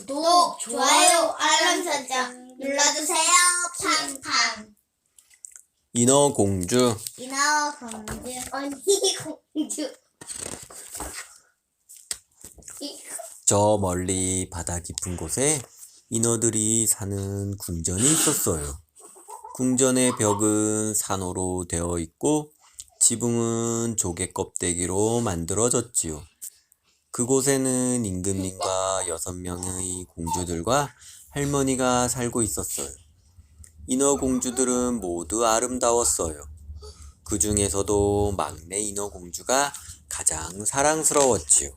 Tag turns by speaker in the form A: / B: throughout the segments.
A: 구독, 좋아요, 알람 설정 눌러주세요. 팡팡.
B: 인어공주.
A: 언니 공주.
B: 저 멀리 바다 깊은 곳에 인어들이 사는 궁전이 있었어요. 궁전의 벽은 산호로 되어 있고 지붕은 조개 껍데기로 만들어졌지요. 그곳에는 임금님과 6명의 공주들과 할머니가 살고 있었어요. 인어공주들은 모두 아름다웠어요. 그 중에서도 막내 인어공주가 가장 사랑스러웠지요.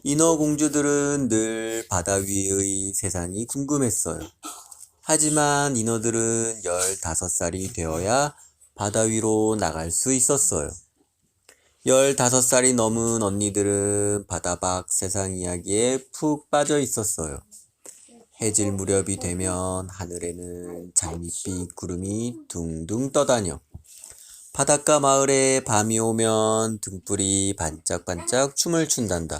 B: 인어공주들은 늘 바다 위의 세상이 궁금했어요. 하지만 인어들은 15살이 되어야 바다 위로 나갈 수 있었어요. 15살이 넘은 언니들은 바다 밖 세상 이야기에 푹 빠져 있었어요. 해질 무렵이 되면 하늘에는 장밋빛 구름이 둥둥 떠다녀. 바닷가 마을에 밤이 오면 등불이 반짝반짝 춤을 춘단다.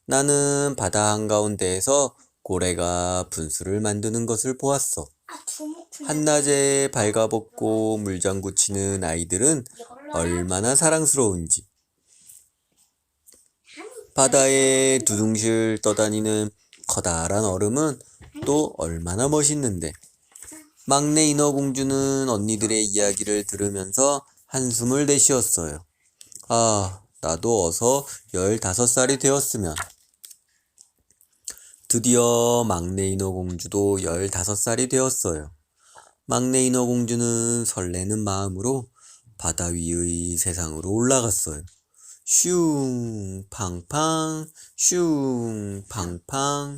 B: 나는 바다 한가운데에서 고래가 분수를 만드는 것을 보았어. 한낮에 발가벗고 물장구 치는 아이들은 얼마나 사랑스러운지. 바다에 두둥실 떠다니는 커다란 얼음은 또 얼마나 멋있는데. 막내 인어공주는 언니들의 이야기를 들으면서 한숨을 내쉬었어요. 아, 나도 어서 15살이 되었으면. 드디어 막내 인어공주도 15살이 되었어요. 막내 인어공주는 설레는 마음으로 바다 위의 세상으로 올라갔어요. 슝 팡팡 슝 팡팡.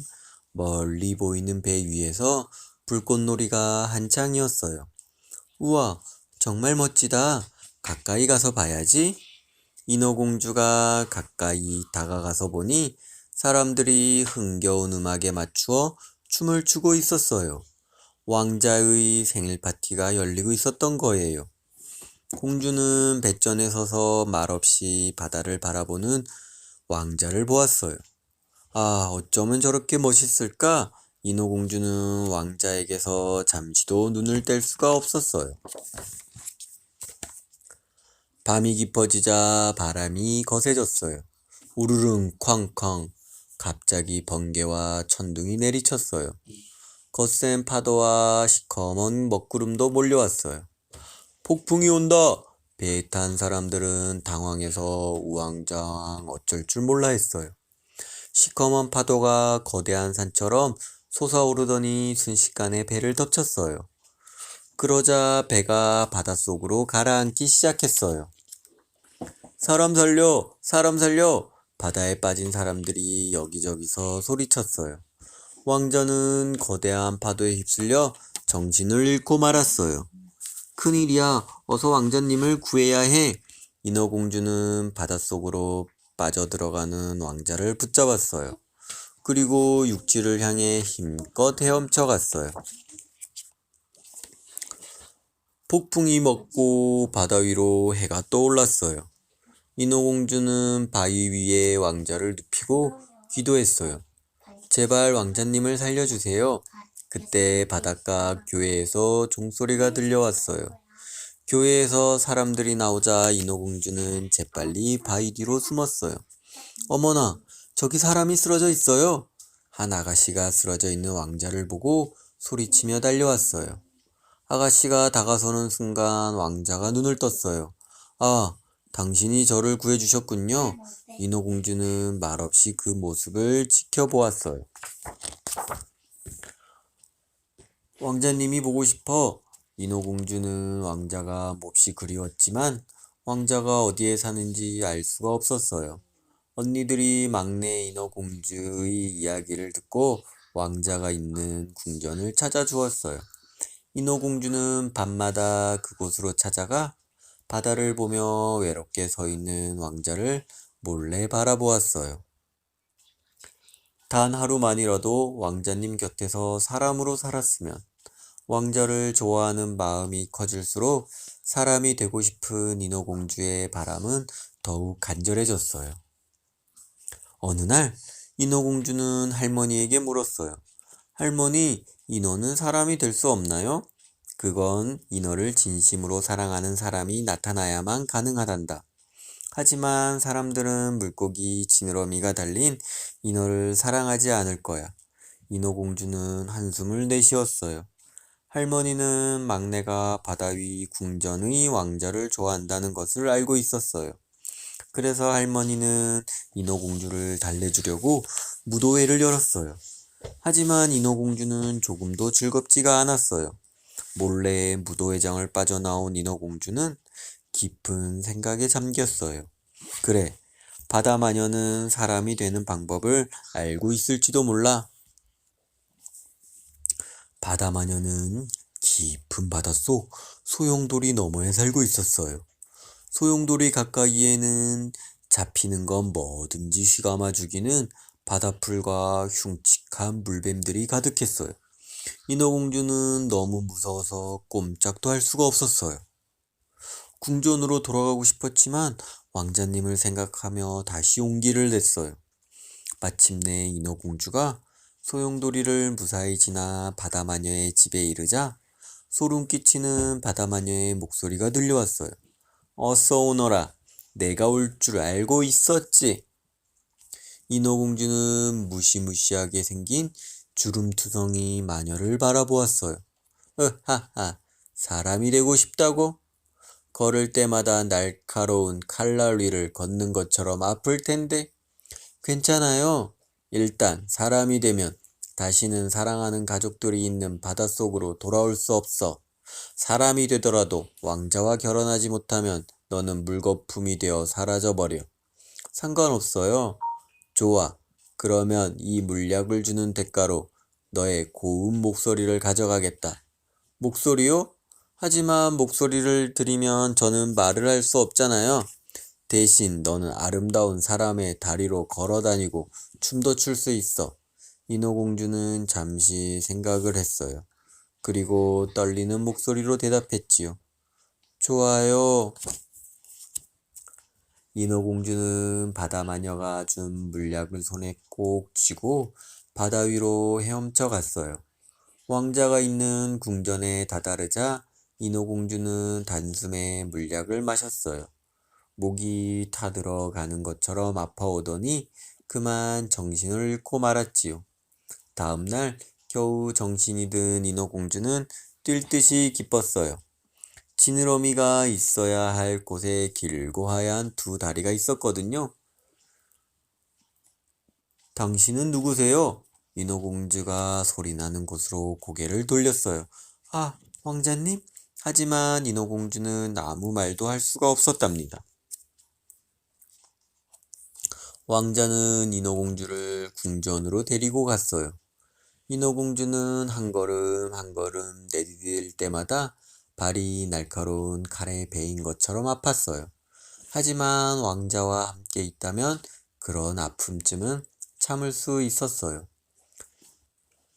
B: 멀리 보이는 배 위에서 불꽃놀이가 한창이었어요. 우와, 정말 멋지다. 가까이 가서 봐야지. 인어공주가 가까이 다가가서 보니 사람들이 흥겨운 음악에 맞추어 춤을 추고 있었어요. 왕자의 생일 파티가 열리고 있었던 거예요. 공주는 뱃전에 서서 말없이 바다를 바라보는 왕자를 보았어요. 아, 어쩌면 저렇게 멋있을까? 인어공주는 왕자에게서 잠시도 눈을 뗄 수가 없었어요. 밤이 깊어지자 바람이 거세졌어요. 우르릉 쾅쾅. 갑자기 번개와 천둥이 내리쳤어요. 거센 파도와 시커먼 먹구름도 몰려왔어요. 폭풍이 온다! 배에 탄 사람들은 당황해서 우왕좌왕 어쩔 줄 몰라 했어요. 시커먼 파도가 거대한 산처럼 솟아오르더니 순식간에 배를 덮쳤어요. 그러자 배가 바닷속으로 가라앉기 시작했어요. 사람 살려! 사람 살려! 바다에 빠진 사람들이 여기저기서 소리쳤어요. 왕자는 거대한 파도에 휩쓸려 정신을 잃고 말았어요. 큰일이야. 어서 왕자님을 구해야 해. 인어공주는 바닷속으로 빠져들어가는 왕자를 붙잡았어요. 그리고 육지를 향해 힘껏 헤엄쳐 갔어요. 폭풍이 먹고 바다 위로 해가 떠올랐어요. 인어공주는 바위 위에 왕자를 눕히고 기도했어요. 제발 왕자님을 살려주세요. 그때 바닷가 교회에서 종소리가 들려왔어요. 교회에서 사람들이 나오자 인어공주는 재빨리 바위 뒤로 숨었어요. 어머나, 저기 사람이 쓰러져 있어요. 한 아가씨가 쓰러져 있는 왕자를 보고 소리치며 달려왔어요. 아가씨가 다가서는 순간 왕자가 눈을 떴어요. 아, 당신이 저를 구해주셨군요. 인어공주는 말없이 그 모습을 지켜보았어요. 왕자님이 보고 싶어. 인어공주는 왕자가 몹시 그리웠지만 왕자가 어디에 사는지 알 수가 없었어요. 언니들이 막내 인어공주의 이야기를 듣고 왕자가 있는 궁전을 찾아주었어요. 인어공주는 밤마다 그곳으로 찾아가 바다를 보며 외롭게 서 있는 왕자를 몰래 바라보았어요. 단 하루만이라도 왕자님 곁에서 사람으로 살았으면. 왕자를 좋아하는 마음이 커질수록 사람이 되고 싶은 인어공주의 바람은 더욱 간절해졌어요. 어느 날 인어공주는 할머니에게 물었어요. 할머니, 인어는 사람이 될 수 없나요? 그건 인어를 진심으로 사랑하는 사람이 나타나야만 가능하단다. 하지만 사람들은 물고기 지느러미가 달린 인어를 사랑하지 않을 거야. 인어공주는 한숨을 내쉬었어요. 할머니는 막내가 바다 위 궁전의 왕자를 좋아한다는 것을 알고 있었어요. 그래서 할머니는 인어공주를 달래주려고 무도회를 열었어요. 하지만 인어공주는 조금도 즐겁지가 않았어요. 몰래 무도회장을 빠져나온 인어공주는 깊은 생각에 잠겼어요. 그래, 바다 마녀는 사람이 되는 방법을 알고 있을지도 몰라. 바다 마녀는 깊은 바닷속 소용돌이 너머에 살고 있었어요. 소용돌이 가까이에는 잡히는 건 뭐든지 휘감아 죽이는 바다풀과 흉측한 물뱀들이 가득했어요. 인어공주는 너무 무서워서 꼼짝도 할 수가 없었어요. 궁전으로 돌아가고 싶었지만 왕자님을 생각하며 다시 용기를 냈어요. 마침내 인어공주가 소용돌이를 무사히 지나 바다마녀의 집에 이르자 소름 끼치는 바다마녀의 목소리가 들려왔어요. 어서 오너라. 내가 올 줄 알고 있었지. 인어공주는 무시무시하게 생긴 주름투성이 마녀를 바라보았어요. 으하하, 사람이 되고 싶다고? 걸을 때마다 날카로운 칼날 위를 걷는 것처럼 아플 텐데. 괜찮아요. 일단 사람이 되면 다시는 사랑하는 가족들이 있는 바닷속으로 돌아올 수 없어. 사람이 되더라도 왕자와 결혼하지 못하면 너는 물거품이 되어 사라져버려. 상관없어요. 좋아. 그러면 이 물약을 주는 대가로 너의 고운 목소리를 가져가겠다. 목소리요? 하지만 목소리를 들이면 저는 말을 할 수 없잖아요. 대신 너는 아름다운 사람의 다리로 걸어다니고 춤도 출 수 있어. 인어공주는 잠시 생각을 했어요. 그리고 떨리는 목소리로 대답했지요. 좋아요. 인어공주는 바다마녀가 준 물약을 손에 꼭 쥐고 바다 위로 헤엄쳐 갔어요. 왕자가 있는 궁전에 다다르자 인어공주는 단숨에 물약을 마셨어요. 목이 타들어가는 것처럼 아파오더니 그만 정신을 잃고 말았지요. 다음날 겨우 정신이 든 인어공주는 뛸 듯이 기뻤어요. 지느러미가 있어야 할 곳에 길고 하얀 두 다리가 있었거든요. 당신은 누구세요? 인어공주가 소리나는 곳으로 고개를 돌렸어요. 아, 왕자님? 하지만 인어공주는 아무 말도 할 수가 없었답니다. 왕자는 인어공주를 궁전으로 데리고 갔어요. 인어공주는 한 걸음 한 걸음 내디딜 때마다 발이 날카로운 칼에 베인 것처럼 아팠어요. 하지만 왕자와 함께 있다면 그런 아픔쯤은 참을 수 있었어요.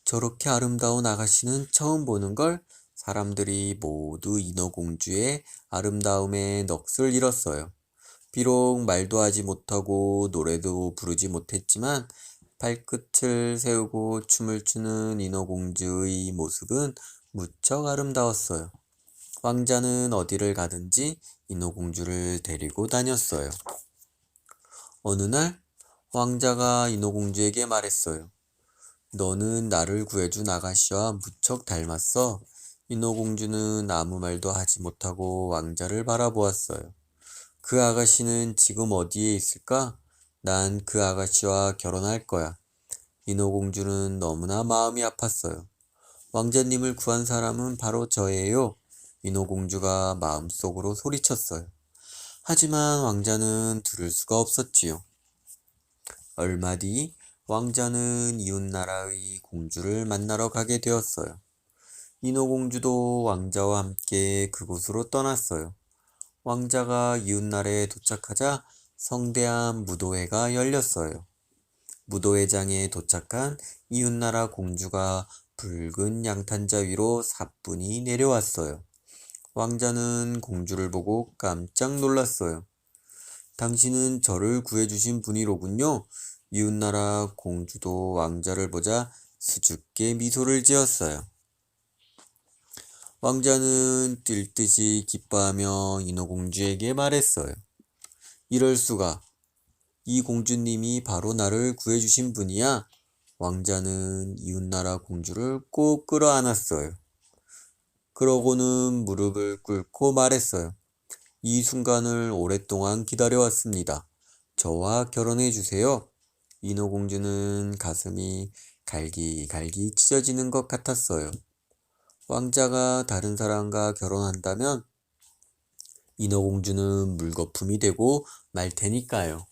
B: 저렇게 아름다운 아가씨는 처음 보는 걸. 사람들이 모두 인어공주의 아름다움에 넋을 잃었어요. 비록 말도 하지 못하고 노래도 부르지 못했지만 발끝을 세우고 춤을 추는 인어공주의 모습은 무척 아름다웠어요. 왕자는 어디를 가든지 인어공주를 데리고 다녔어요. 어느 날 왕자가 인어공주에게 말했어요. 너는 나를 구해준 아가씨와 무척 닮았어. 인어공주는 아무 말도 하지 못하고 왕자를 바라보았어요. 그 아가씨는 지금 어디에 있을까? 난 그 아가씨와 결혼할 거야. 인어공주는 너무나 마음이 아팠어요. 왕자님을 구한 사람은 바로 저예요. 인어공주가 마음속으로 소리쳤어요. 하지만 왕자는 들을 수가 없었지요. 얼마 뒤 왕자는 이웃나라의 공주를 만나러 가게 되었어요. 인어공주도 왕자와 함께 그곳으로 떠났어요. 왕자가 이웃나라에 도착하자 성대한 무도회가 열렸어요. 무도회장에 도착한 이웃나라 공주가 붉은 양탄자 위로 사뿐히 내려왔어요. 왕자는 공주를 보고 깜짝 놀랐어요. 당신은 저를 구해주신 분이로군요. 이웃나라 공주도 왕자를 보자 수줍게 미소를 지었어요. 왕자는 뛸 듯이 기뻐하며 인어공주에게 말했어요. 이럴 수가. 이 공주님이 바로 나를 구해주신 분이야. 왕자는 이웃나라 공주를 꼭 끌어안았어요. 그러고는 무릎을 꿇고 말했어요. 이 순간을 오랫동안 기다려왔습니다. 저와 결혼해 주세요. 인어공주는 가슴이 갈기갈기 찢어지는 것 같았어요. 왕자가 다른 사람과 결혼한다면 인어공주는 물거품이 되고 말 테니까요.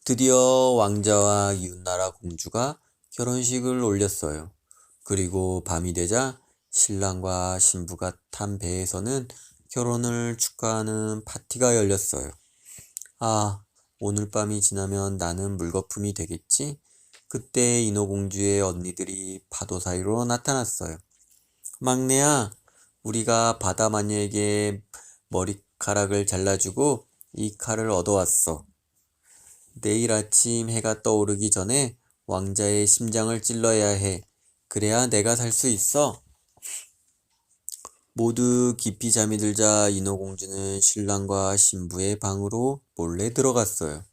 B: 드디어 왕자와 이웃나라 공주가 결혼식을 올렸어요. 그리고 밤이 되자 신랑과 신부가 탄 배에서는 결혼을 축하하는 파티가 열렸어요. 아, 오늘 밤이 지나면 나는 물거품이 되겠지? 그때 인어공주의 언니들이 파도 사이로 나타났어요. 막내야, 우리가 바다 마녀에게 머리카락을 잘라주고 이 칼을 얻어왔어. 내일 아침 해가 떠오르기 전에 왕자의 심장을 찔러야 해. 그래야 내가 살 수 있어. 모두 깊이 잠이 들자 인어공주는 신랑과 신부의 방으로 몰래 들어갔어요.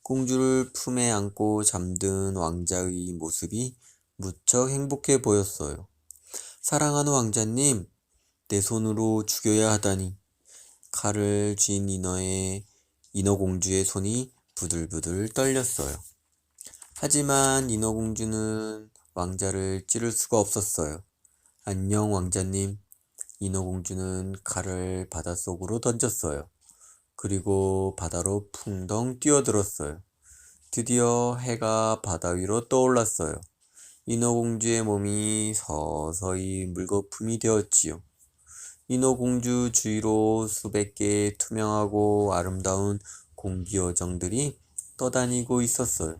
B: 공주를 품에 안고 잠든 왕자의 모습이 무척 행복해 보였어요. 사랑하는 왕자님, 내 손으로 죽여야 하다니. 칼을 쥔 인어공주의 손이 부들부들 떨렸어요. 하지만 인어공주는 왕자를 찌를 수가 없었어요. 안녕 왕자님. 인어공주는 칼을 바닷속으로 던졌어요. 그리고 바다로 풍덩 뛰어들었어요. 드디어 해가 바다 위로 떠올랐어요. 인어공주의 몸이 서서히 물거품이 되었지요. 인어공주 주위로 수백 개의 투명하고 아름다운 공기요정들이 떠다니고 있었어요.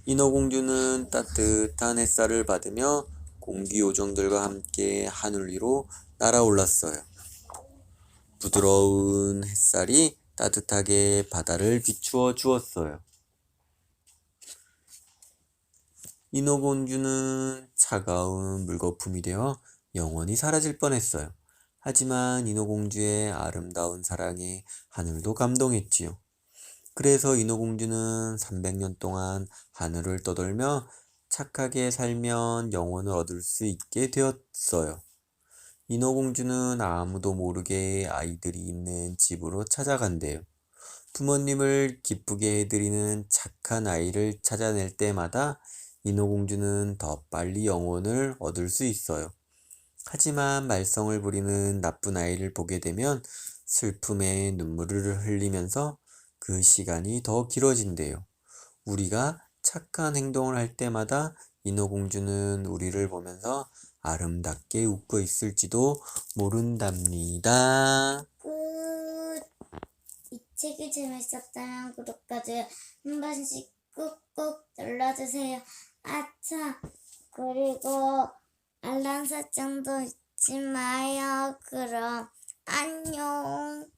B: 인어공주는 따뜻한 햇살을 받으며 공기요정들과 함께 하늘 위로 날아올랐어요. 부드러운 햇살이 따뜻하게 바다를 비추어 주었어요. 인어공주는 차가운 물거품이 되어 영원히 사라질 뻔했어요. 하지만 인어공주의 아름다운 사랑에 하늘도 감동했지요. 그래서 인어공주는 300년 동안 하늘을 떠돌며 착하게 살면 영혼을 얻을 수 있게 되었어요. 인어공주는 아무도 모르게 아이들이 있는 집으로 찾아간대요. 부모님을 기쁘게 해드리는 착한 아이를 찾아낼 때마다 인어공주는 더 빨리 영혼을 얻을 수 있어요. 하지만 말썽을 부리는 나쁜 아이를 보게 되면 슬픔에 눈물을 흘리면서 그 시간이 더 길어진대요. 우리가 착한 행동을 할 때마다 인어공주는 우리를 보면서 아름답게 웃고 있을지도 모른답니다.
A: 끝. 이 책이 재밌었다면 구독까지 한 번씩 꾹꾹 눌러주세요. 아차. 그리고 알람 설정도 잊지 마요. 그럼 안녕.